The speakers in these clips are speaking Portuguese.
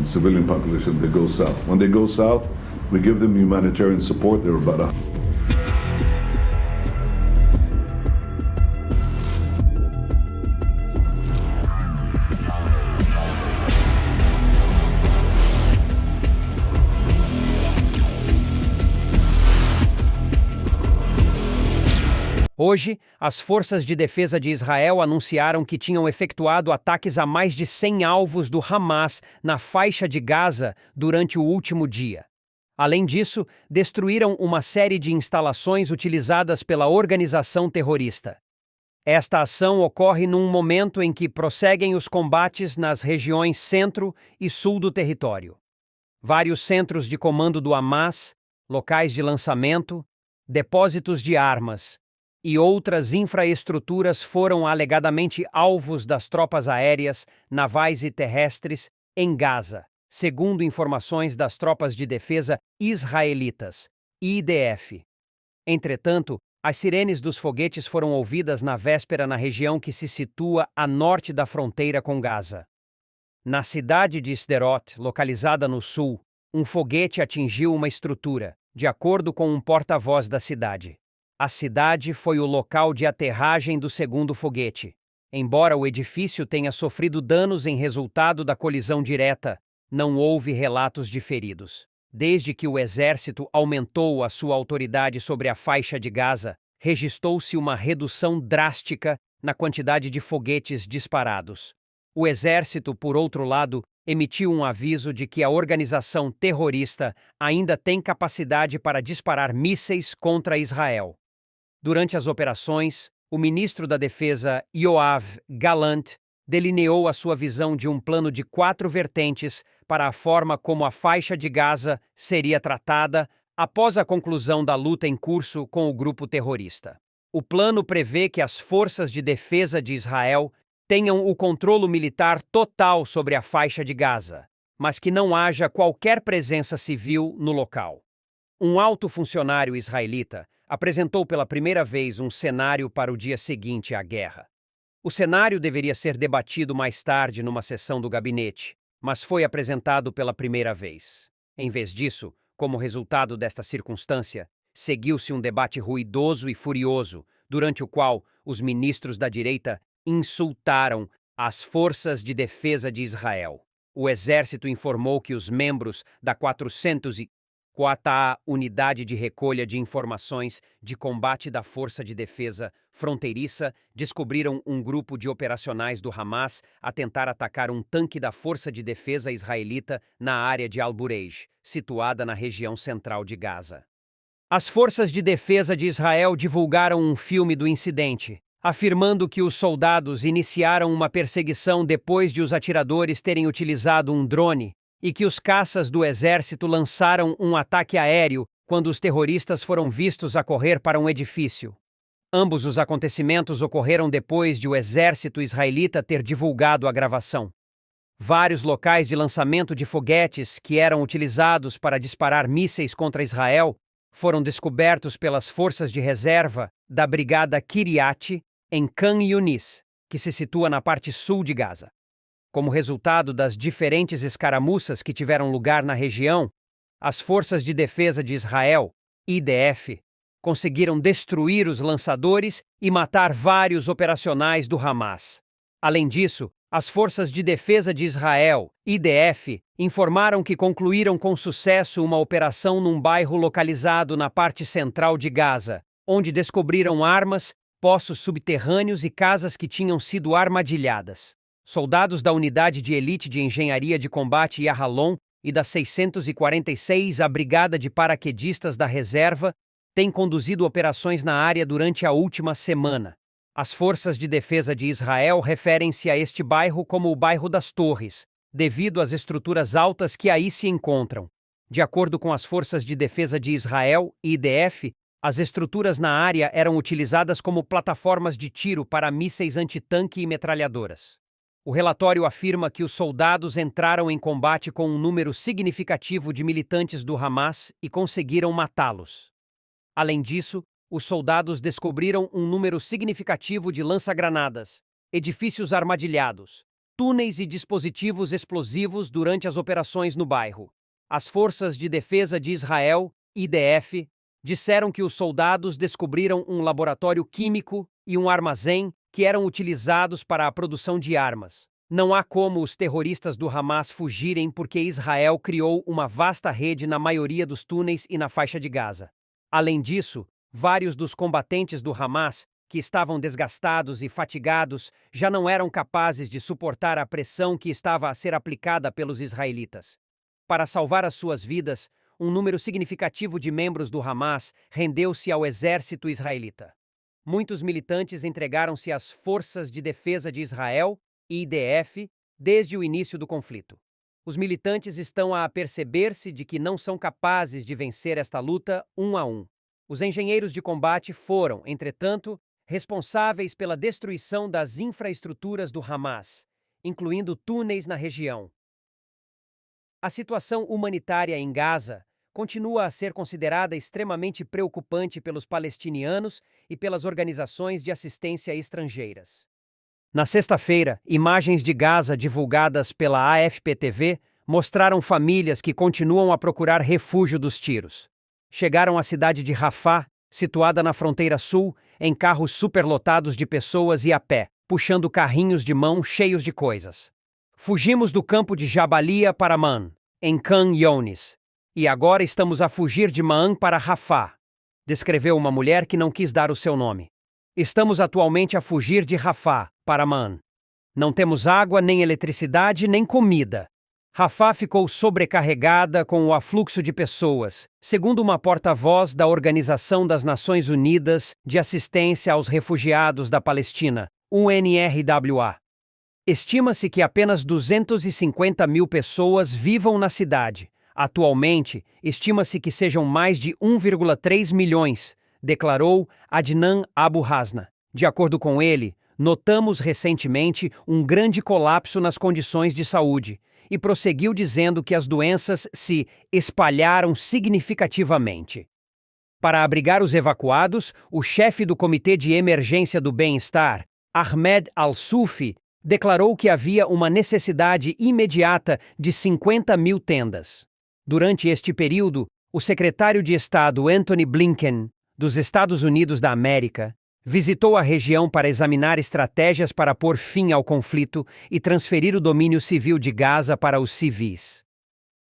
the civilian population, they go south. When they go south, we give them humanitarian support. They're about a Hoje, as forças de defesa de Israel anunciaram que tinham efetuado ataques a mais de 100 alvos do Hamas na faixa de Gaza durante o último dia. Além disso, destruíram uma série de instalações utilizadas pela organização terrorista. Esta ação ocorre num momento em que prosseguem os combates nas regiões centro e sul do território. Vários centros de comando do Hamas, locais de lançamento, depósitos de armas e outras infraestruturas foram alegadamente alvos das tropas aéreas, navais e terrestres em Gaza, segundo informações das tropas de defesa israelitas, IDF. Entretanto, as sirenes dos foguetes foram ouvidas na véspera na região que se situa a norte da fronteira com Gaza. Na cidade de Sderot, localizada no sul, um foguete atingiu uma estrutura, de acordo com um porta-voz da cidade. A cidade foi o local de aterragem do segundo foguete. Embora o edifício tenha sofrido danos em resultado da colisão direta, não houve relatos de feridos. Desde que o exército aumentou a sua autoridade sobre a faixa de Gaza, registrou-se uma redução drástica na quantidade de foguetes disparados. O exército, por outro lado, emitiu um aviso de que a organização terrorista ainda tem capacidade para disparar mísseis contra Israel. Durante as operações, o ministro da Defesa, Yoav Gallant, delineou a sua visão de um plano de 4 vertentes para a forma como a faixa de Gaza seria tratada após a conclusão da luta em curso com o grupo terrorista. O plano prevê que as forças de defesa de Israel tenham o controle militar total sobre a faixa de Gaza, mas que não haja qualquer presença civil no local. Um alto funcionário israelita apresentou pela primeira vez um cenário para o dia seguinte à guerra. O cenário deveria ser debatido mais tarde numa sessão do gabinete, mas foi apresentado pela primeira vez. Em vez disso, como resultado desta circunstância, seguiu-se um debate ruidoso e furioso, durante o qual os ministros da direita insultaram as forças de defesa de Israel. O exército informou que os membros da 404ª Unidade de Recolha de Informações de Combate da Força de Defesa Fronteiriça descobriram um grupo de operacionais do Hamas a tentar atacar um tanque da Força de Defesa israelita na área de Al-Bureij, situada na região central de Gaza. As forças de defesa de Israel divulgaram um filme do incidente, afirmando que os soldados iniciaram uma perseguição depois de os atiradores terem utilizado um drone e que os caças do exército lançaram um ataque aéreo quando os terroristas foram vistos a correr para um edifício. Ambos os acontecimentos ocorreram depois de o exército israelita ter divulgado a gravação. Vários locais de lançamento de foguetes que eram utilizados para disparar mísseis contra Israel foram descobertos pelas forças de reserva da Brigada Kiryat em Khan Yunis, que se situa na parte sul de Gaza. Como resultado das diferentes escaramuças que tiveram lugar na região, as Forças de Defesa de Israel, IDF, conseguiram destruir os lançadores e matar vários operacionais do Hamas. Além disso, as Forças de Defesa de Israel, IDF, informaram que concluíram com sucesso uma operação num bairro localizado na parte central de Gaza, onde descobriram armas, poços subterrâneos e casas que tinham sido armadilhadas. Soldados da Unidade de Elite de Engenharia de Combate Yahalom e da 646ª Brigada de Paraquedistas da Reserva têm conduzido operações na área durante a última semana. As forças de defesa de Israel referem-se a este bairro como o Bairro das Torres, devido às estruturas altas que aí se encontram. De acordo com as forças de defesa de Israel, IDF, as estruturas na área eram utilizadas como plataformas de tiro para mísseis antitanque e metralhadoras. O relatório afirma que os soldados entraram em combate com um número significativo de militantes do Hamas e conseguiram matá-los. Além disso, os soldados descobriram um número significativo de lança-granadas, edifícios armadilhados, túneis e dispositivos explosivos durante as operações no bairro. As Forças de Defesa de Israel, IDF, disseram que os soldados descobriram um laboratório químico e um armazém que eram utilizados para a produção de armas. Não há como os terroristas do Hamas fugirem porque Israel criou uma vasta rede na maioria dos túneis e na faixa de Gaza. Além disso, vários dos combatentes do Hamas, que estavam desgastados e fatigados, já não eram capazes de suportar a pressão que estava a ser aplicada pelos israelitas. Para salvar as suas vidas, um número significativo de membros do Hamas rendeu-se ao exército israelita. Muitos militantes entregaram-se às Forças de Defesa de Israel, IDF, desde o início do conflito. Os militantes estão a aperceber-se de que não são capazes de vencer esta luta um a um. Os engenheiros de combate foram, entretanto, responsáveis pela destruição das infraestruturas do Hamas, incluindo túneis na região. A situação humanitária em Gaza continua a ser considerada extremamente preocupante pelos palestinianos e pelas organizações de assistência estrangeiras. Na sexta-feira, imagens de Gaza divulgadas pela AFP-TV mostraram famílias que continuam a procurar refúgio dos tiros. Chegaram à cidade de Rafah, situada na fronteira sul, em carros superlotados de pessoas e a pé, puxando carrinhos de mão cheios de coisas. Fugimos do campo de Jabalia para Man, em Khan Younis, e agora estamos a fugir de Man para Rafah, descreveu uma mulher que não quis dar o seu nome. Estamos atualmente a fugir de Rafah para Man. Não temos água, nem eletricidade, nem comida. Rafah ficou sobrecarregada com o afluxo de pessoas, segundo uma porta-voz da Organização das Nações Unidas de Assistência aos Refugiados da Palestina, UNRWA. Estima-se que apenas 250 mil pessoas vivam na cidade. Atualmente, estima-se que sejam mais de 1,3 milhões, declarou Adnan Abu Hasna. De acordo com ele, notamos recentemente um grande colapso nas condições de saúde, e prosseguiu dizendo que as doenças se espalharam significativamente. Para abrigar os evacuados, o chefe do Comitê de Emergência do Bem-Estar, Ahmed Al-Sufi, declarou que havia uma necessidade imediata de 50 mil tendas. Durante este período, o secretário de Estado Antony Blinken, dos Estados Unidos da América, visitou a região para examinar estratégias para pôr fim ao conflito e transferir o domínio civil de Gaza para os civis.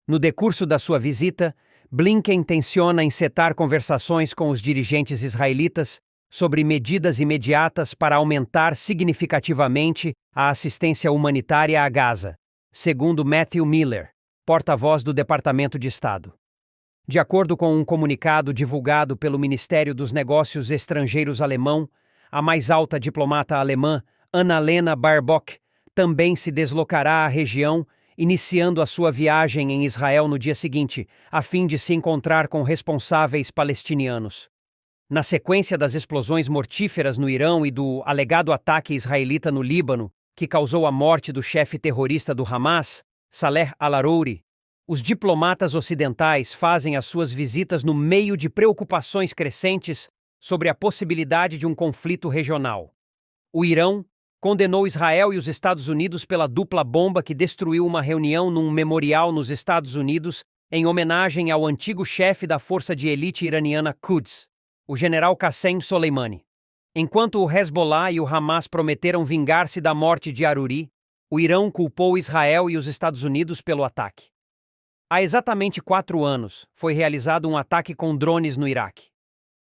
No decurso da sua visita, Blinken tenciona encetar conversações com os dirigentes israelitas sobre medidas imediatas para aumentar significativamente a assistência humanitária a Gaza, segundo Matthew Miller, porta-voz do Departamento de Estado. De acordo com um comunicado divulgado pelo Ministério dos Negócios Estrangeiros alemão, a mais alta diplomata alemã, Annalena Baerbock, também se deslocará à região, iniciando a sua viagem em Israel no dia seguinte, a fim de se encontrar com responsáveis palestinianos. Na sequência das explosões mortíferas no Irão e do alegado ataque israelita no Líbano, que causou a morte do chefe terrorista do Hamas, Saleh al-Arouri, os diplomatas ocidentais fazem as suas visitas no meio de preocupações crescentes sobre a possibilidade de um conflito regional. O Irão condenou Israel e os Estados Unidos pela dupla bomba que destruiu uma reunião num memorial nos Estados Unidos em homenagem ao antigo chefe da força de elite iraniana Quds, o general Qassem Soleimani. Enquanto o Hezbollah e o Hamas prometeram vingar-se da morte de Arouri, o Irão culpou Israel e os Estados Unidos pelo ataque. Há exatamente 4 anos, foi realizado um ataque com drones no Iraque.